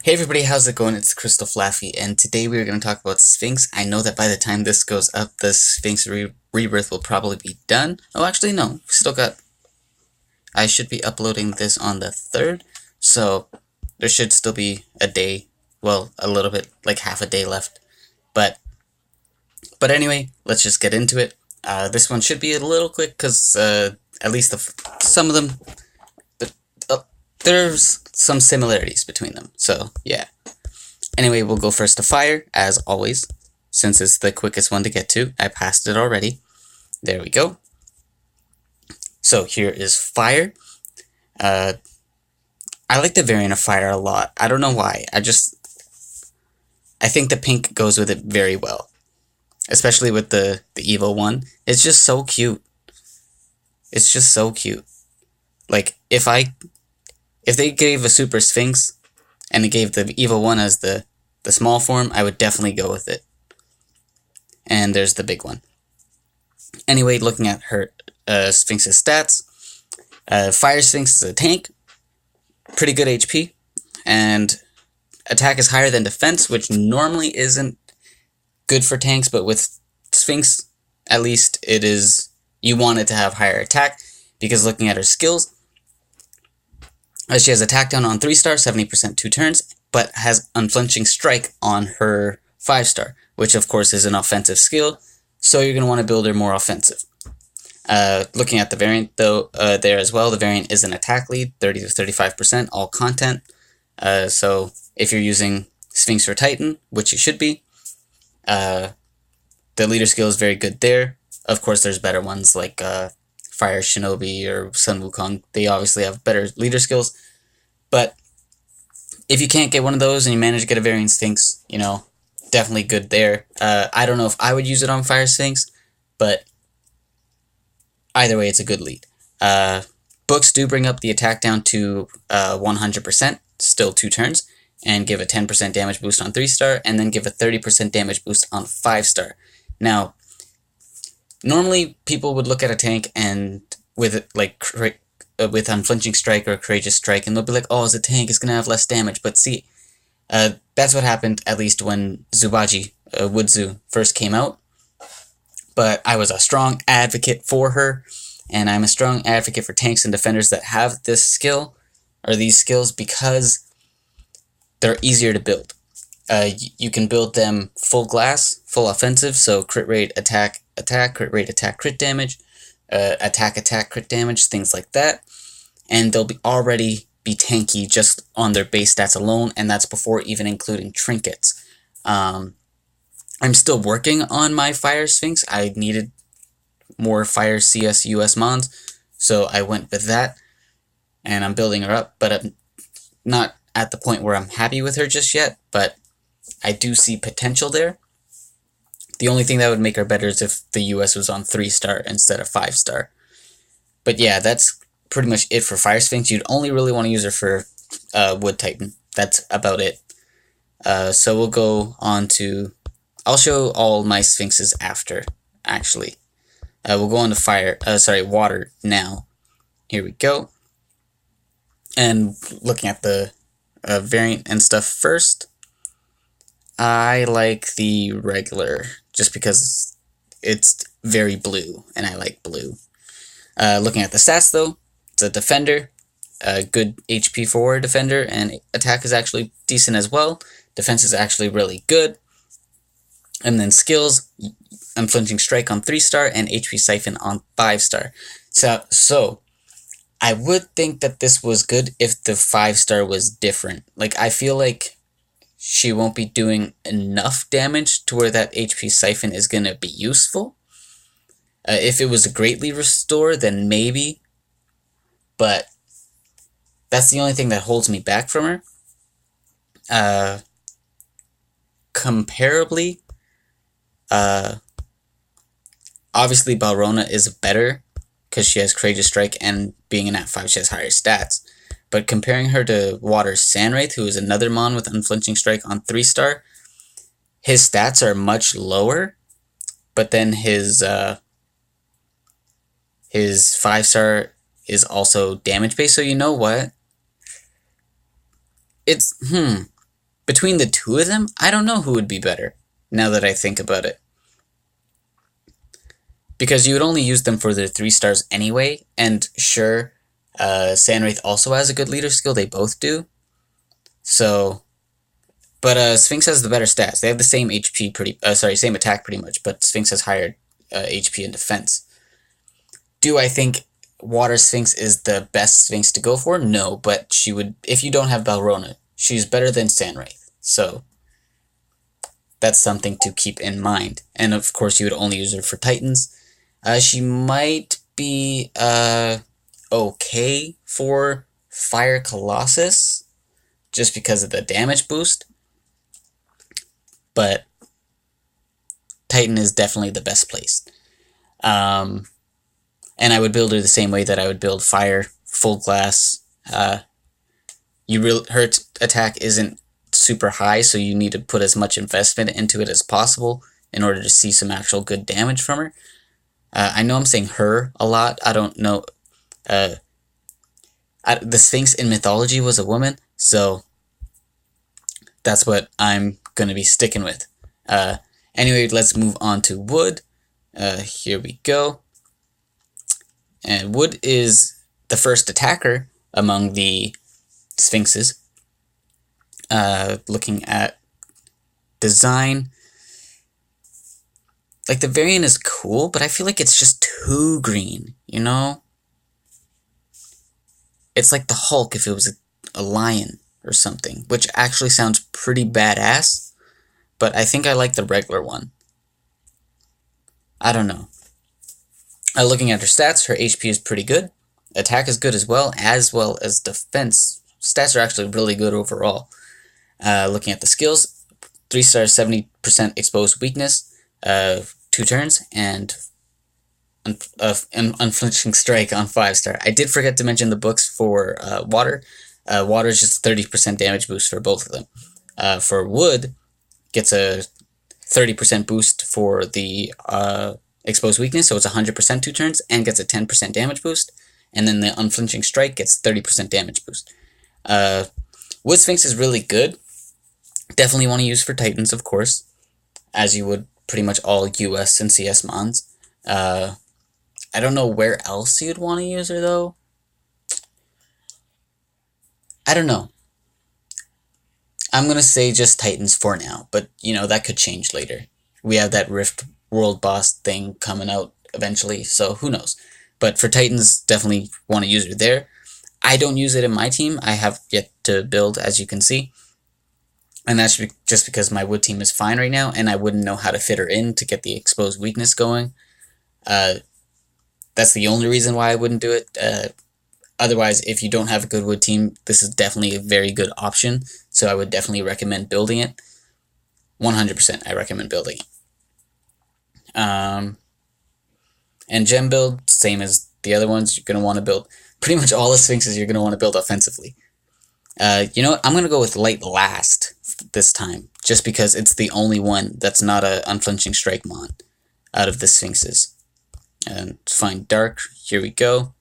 Hey everybody, how's it going? It's Crystal Flaffy, and today we are going to talk about Sphinx. I know that by the time this goes up, the Sphinx rebirth will probably be done. Oh, actually, no. Still got... I should be uploading this on the 3rd, so there should still be a day, well, a little bit, like half a day left. But anyway, let's just get into it. This one should be a little quick, because at least some of them, there's some similarities between them, so yeah. Anyway, we'll go first to fire, as always, since it's the quickest one to get to. I passed it already. There we go. So here is fire. I like the variant of fire a lot. I don't know why. I think the pink goes with it very well. Especially with the evil one. It's just so cute. It's just so cute. Like, if they gave a Super Sphinx, and it gave the evil one as the small form, I would definitely go with it. And there's the big one. Anyway, looking at her Sphinx's stats, Fire Sphinx is a tank, pretty good HP, and attack is higher than defense, which normally isn't good for tanks, but with Sphinx, at least it is, you want it to have higher attack, because looking at her skills, she has attack down on 3-star, 70% 2 turns, but has unflinching strike on her 5-star, which of course is an offensive skill, so you're going to want to build her more offensive. Looking at the variant though, there as well, the variant is an attack lead, 30 to 35%, all content. So if you're using Sphinx or Titan, which you should be, the leader skill is very good there. Of course, there's better ones like Fire Shinobi or Sun Wukong. They obviously have better leader skills, but if you can't get one of those and you manage to get a variant Sphinx, you know, definitely good there. I don't know if I would use it on Fire Sphinx, but either way, it's a good lead. Books do bring up the attack down to 100%, still 2 turns, and give a 10% damage boost on 3-star, and then give a 30% damage boost on 5-star. Now, normally people would look at a tank and with with unflinching strike or courageous strike, and they'll be like, oh, it's a tank, it's gonna have less damage. But see, that's what happened at least when Zubaji Wudzu first came out. But I was a strong advocate for her, and I'm a strong advocate for tanks and defenders that have this skill or these skills because they're easier to build. You can build them full glass, full offensive, so crit rate, attack, crit rate, attack, crit damage, attack, crit damage, things like that. And they'll already be tanky just on their base stats alone, and that's before even including trinkets. I'm still working on my Fire Sphinx. I needed more Fire CS US mons, so I went with that, and I'm building her up, but I'm not at the point where I'm happy with her just yet, but I do see potential there. The only thing that would make her better is if the US was on 3-star instead of 5-star. But yeah, that's pretty much it for Fire Sphinx. You'd only really want to use her for Wood Titan. That's about it. So we'll go on to... I'll show all my Sphinxes after, actually. We'll go on to water now. Here we go. And looking at the variant and stuff first, I like the regular, just because it's very blue, and I like blue. Looking at the stats, though, it's a defender, a good HP for a defender, and attack is actually decent as well. Defense is actually really good. And then skills, unflinching strike on 3-star, and HP siphon on 5-star. So I would think that this was good if the 5-star was different. Like, I feel like she won't be doing enough damage to where that HP siphon is going to be useful. If it was a greatly restore, then maybe. But that's the only thing that holds me back from her. Comparably, obviously Balrona is better because she has Courageous Strike, and being an at-5 she has higher stats. But comparing her to Water Sandwraith, who is another mon with Unflinching Strike on 3-star, his stats are much lower, but then his 5-star is also damage based. So you know what? It's between the two of them, I don't know who would be better, now that I think about it. Because you would only use them for their 3 stars anyway, and sure, Sandwraith also has a good leader skill, they both do. So, but Sphinx has the better stats. They have the same HP same attack pretty much, but Sphinx has higher HP and defense. Do I think Water Sphinx is the best Sphinx to go for? No, but she would, if you don't have Balrona, she's better than Sandwraith. So, that's something to keep in mind. And of course, you would only use her for Titans. She might be okay for Fire Colossus, just because of the damage boost. But Titan is definitely the best placed. And I would build her the same way that I would build Fire, Full Glass. Her attack isn't super high, so you need to put as much investment into it as possible in order to see some actual good damage from her. I know I'm saying her a lot. I don't know. The Sphinx in mythology was a woman, so that's what I'm going to be sticking with. Anyway, let's move on to Wood. Here we go. And Wood is the first attacker among the Sphinxes. Looking at design, like the variant is cool, but I feel like it's just too green, you know? It's like the Hulk if it was a lion or something, which actually sounds pretty badass, but I think I like the regular one. I don't know. Looking at her stats, her HP is pretty good. Attack is good as well as defense. Stats are actually really good overall. Looking at the skills, 3 stars, 70% exposed weakness, 2 turns, and unflinching strike on 5 star. I did forget to mention the books for Water. Water is just 30% damage boost for both of them. For Wood, gets a 30% boost for the exposed weakness, so it's 100% 2 turns, and gets a 10% damage boost. And then the unflinching strike gets 30% damage boost. Wood Sphinx is really good. Definitely want to use for Titans, of course, as you would pretty much all US and CS mons. I don't know where else you'd want to use her, though. I don't know. I'm going to say just Titans for now, but, you know, that could change later. We have that Rift World Boss thing coming out eventually, so who knows. But for Titans, definitely want to use her there. I don't use it in my team. I have yet to build, as you can see. And that's just because my Wood team is fine right now, and I wouldn't know how to fit her in to get the exposed weakness going. That's the only reason why I wouldn't do it. Otherwise, if you don't have a good Wood team, this is definitely a very good option. So I would definitely recommend building it. 100% I recommend building it. And gem build, same as the other ones, you're going to want to build. Pretty much all the Sphinxes you're going to want to build offensively. You know what? I'm going to go with Light last this time, just because it's the only one that's not a unflinching strike mon out of the Sphinxes. And find Dark. Here we go.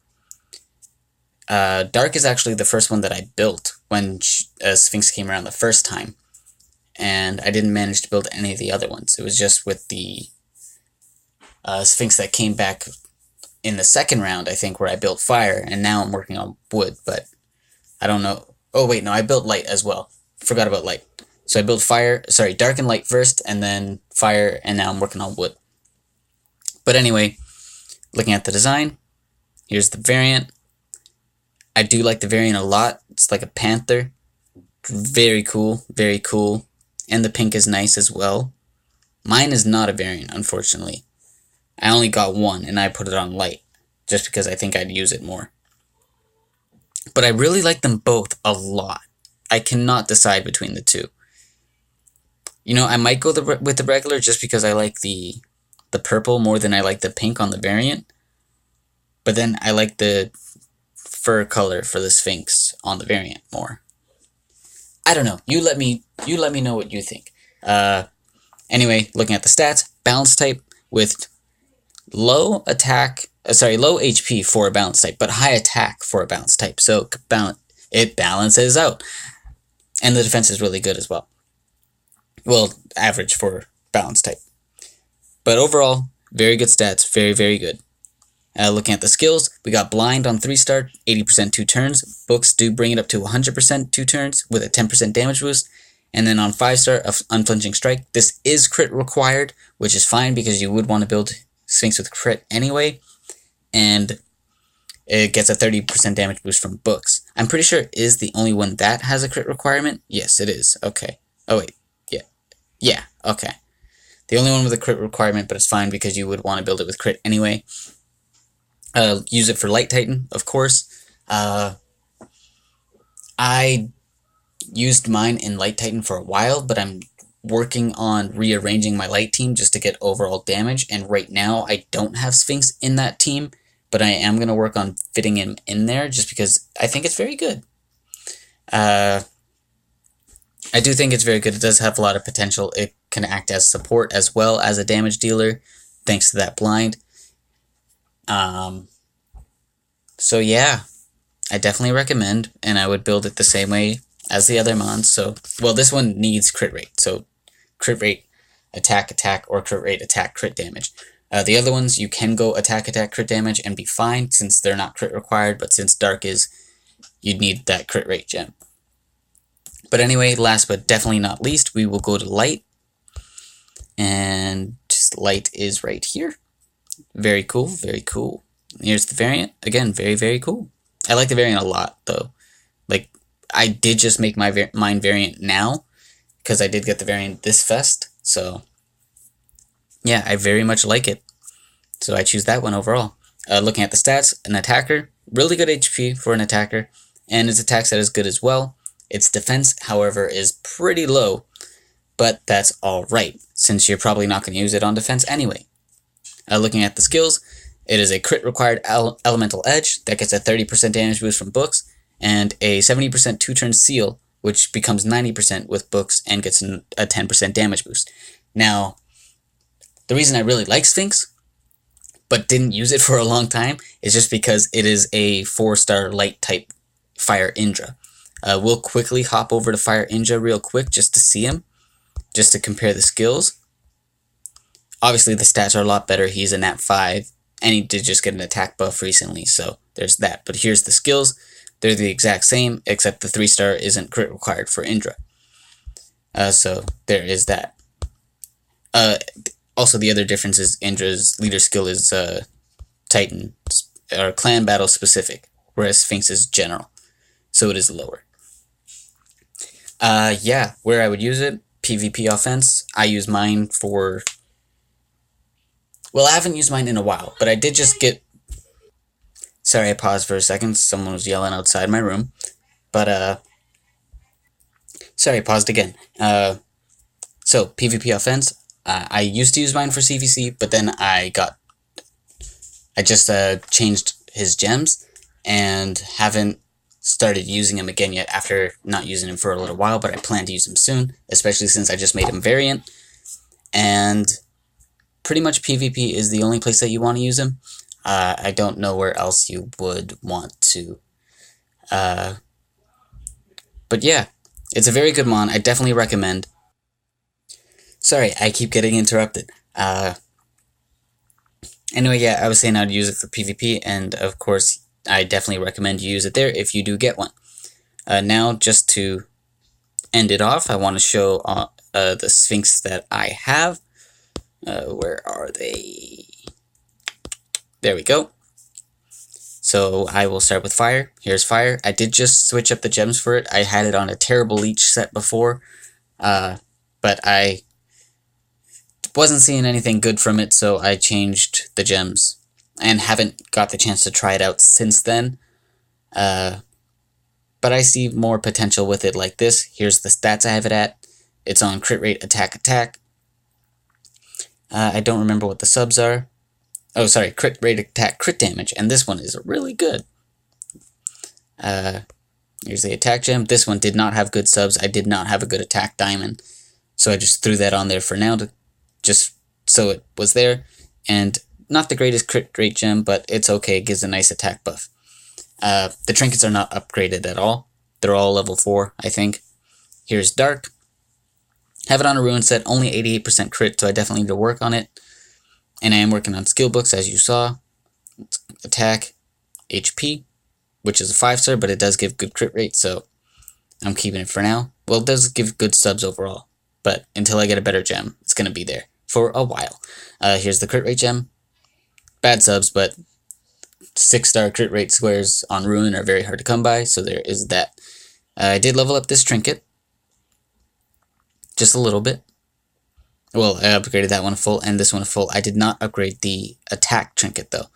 Dark is actually the first one that I built when Sphinx came around the first time. And I didn't manage to build any of the other ones. It was just with the Sphinx that came back in the second round, I think, where I built Fire, and now I'm working on Wood, but I don't know. Oh, wait, no, I built Light as well. Forgot about Light. So I built Dark and Light first, and then Fire, and now I'm working on Wood. But anyway, looking at the design, here's the variant. I do like the variant a lot. It's like a panther. Very cool, very cool. And the pink is nice as well. Mine is not a variant, unfortunately. I only got one, and I put it on Light, just because I think I'd use it more. But I really like them both a lot. I cannot decide between the two. You know, I might go with the regular just because I like the purple more than I like the pink on the variant. But then I like the fur color for the Sphinx on the variant more. I don't know. You let me know what you think. Anyway, looking at the stats, balance type with low HP for a balance type, but high attack for a balance type. So it balances out. And the defense is really good as well. Well, average for balance type. But overall, very good stats, very, very good. Looking at the skills, we got Blind on 3-star, 80% 2 turns. Books do bring it up to 100% 2 turns with a 10% damage boost. And then on 5-star, Unflinching Strike. This is crit required, which is fine because you would want to build Sphinx with crit anyway. And it gets a 30% damage boost from Books. I'm pretty sure it is the only one that has a crit requirement. Yes, it is. Okay. Oh, wait. Yeah. Yeah, okay. The only one with a crit requirement, but it's fine because you would want to build it with crit anyway. Use it for Light Titan, of course. I used mine in Light Titan for a while, but I'm working on rearranging my Light team just to get overall damage, and right now I don't have Sphinx in that team, but I am going to work on fitting him in there just because I think it's very good. I do think it's very good. It does have a lot of potential. It can act as support as well as a damage dealer, thanks to that blind. So yeah, I definitely recommend, and I would build it the same way as the other mons. So, well, this one needs crit rate. So, crit rate, attack, or crit rate, attack, crit damage. The other ones, you can go attack, crit damage, and be fine since they're not crit required, but since Dark is, you'd need that crit rate gem. But anyway, last but definitely not least, we will go to Light. And just Light is right here. Very cool, very cool. Here's the variant. Again, very, very cool. I like the variant a lot, though. Like, I did just make my mine variant now, because I did get the variant this fest. So, yeah, I very much like it. So I choose that one overall. Looking at the stats, an attacker, really good HP for an attacker, and its attack set is good as well. Its defense, however, is pretty low, but that's alright, since you're probably not going to use it on defense anyway. Looking at the skills, it is a crit required elemental edge that gets a 30% damage boost from Books, and a 70% 2-turn seal, which becomes 90% with Books and gets a 10% damage boost. Now, the reason I really like Sphinx, but didn't use it for a long time, is just because it is a 4-star light type Fire Indra. We'll quickly hop over to Fire Indra real quick just to see him, just to compare the skills. Obviously, the stats are a lot better. He's a nat 5, and he did just get an attack buff recently, so there's that. But here's the skills. They're the exact same, except the 3-star isn't crit required for Indra. So there is that. Also, the other difference is Indra's leader skill is Titan, or clan battle specific, whereas Sphinx is general, so it is lower. Yeah, where I would use it, PvP offense. I use mine for... Well, I haven't used mine in a while, but I did just get... Sorry, I paused for a second. Someone was yelling outside my room. But, sorry, I paused again. So, PvP offense. I used to use mine for CVC, but then I just changed his gems, and haven't started using him again yet after not using him for a little while, but I plan to use him soon, especially since I just made him variant. And pretty much PvP is the only place that you want to use him. I don't know where else you would want to. But yeah, it's a very good mon. I definitely recommend. Sorry, I keep getting interrupted. Anyway, yeah, I was saying I'd use it for PvP, and of course, I definitely recommend you use it there if you do get one. Now, just to end it off, I want to show the Sphinx that I have. Where are they? There we go. So I will start with Fire. Here's Fire. I did just switch up the gems for it. I had it on a terrible leech set before, but I wasn't seeing anything good from it, so I changed the gems, and haven't got the chance to try it out since then. But I see more potential with it like this. Here's the stats I have it at. It's on crit rate, attack. I don't remember what the subs are. Oh, sorry, crit rate, attack, crit damage, and this one is really good. Here's the attack gem. This one did not have good subs. I did not have a good attack diamond, so I just threw that on there for now, just so it was there. And not the greatest crit rate gem, but it's okay. It gives a nice attack buff. The trinkets are not upgraded at all. They're all level 4, I think. Here's Dark. Have it on a ruin set, only 88% crit, so I definitely need to work on it. And I am working on skill books, as you saw. Attack, HP, which is a 5-star, but it does give good crit rate, so I'm keeping it for now. Well, it does give good subs overall, but until I get a better gem, it's going to be there for a while. Here's the crit rate gem. Bad subs, but 6-star crit rate squares on ruin are very hard to come by, so there is that. I did level up this trinket. Just a little bit. Well, I upgraded that one full and this one full. I did not upgrade the attack trinket, though.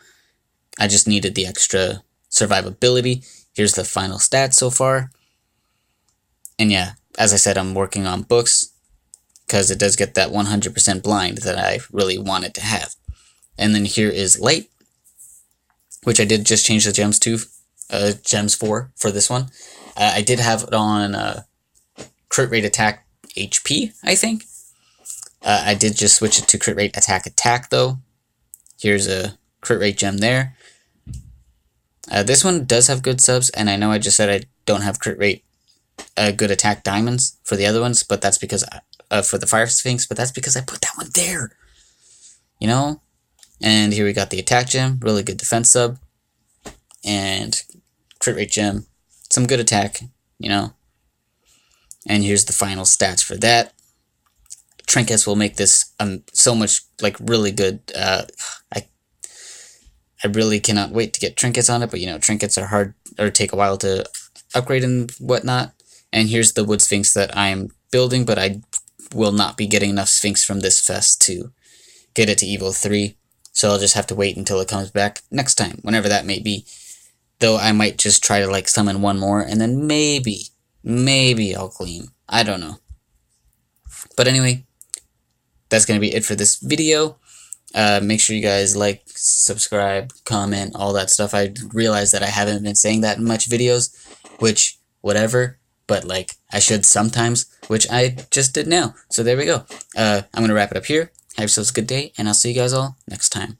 I just needed the extra survivability. Here's the final stats so far. And yeah, as I said, I'm working on books, because it does get that 100% blind that I really wanted to have. And then here is light, which I did just change the gems to, gems for this one. I did have it on crit rate attack HP, I think. I did just switch it to crit rate attack though. Here's a crit rate gem there. This one does have good subs, and I know I just said I don't have crit rate good attack diamonds for the other ones, but that's because for the Fire Sphinx, but that's because I put that one there. You know? And here we got the attack gem, really good defense sub, and crit rate gem, some good attack, you know. And here's the final stats for that. Trinkets will make this so much, like, really good. I really cannot wait to get trinkets on it, but you know, trinkets are hard, or take a while to upgrade and whatnot. And here's the wood sphinx that I'm building, but I will not be getting enough sphinx from this fest to get it to Evo 3. So I'll just have to wait until it comes back next time, whenever that may be. Though I might just try to, like, summon one more, and then maybe I'll gleam. I don't know. But anyway, that's going to be it for this video. Make sure you guys like, subscribe, comment, all that stuff. I realize that I haven't been saying that in much videos, which, whatever, but, like, I should sometimes, which I just did now. So there we go. I'm going to wrap it up here. Have yourselves a good day, and I'll see you guys all next time.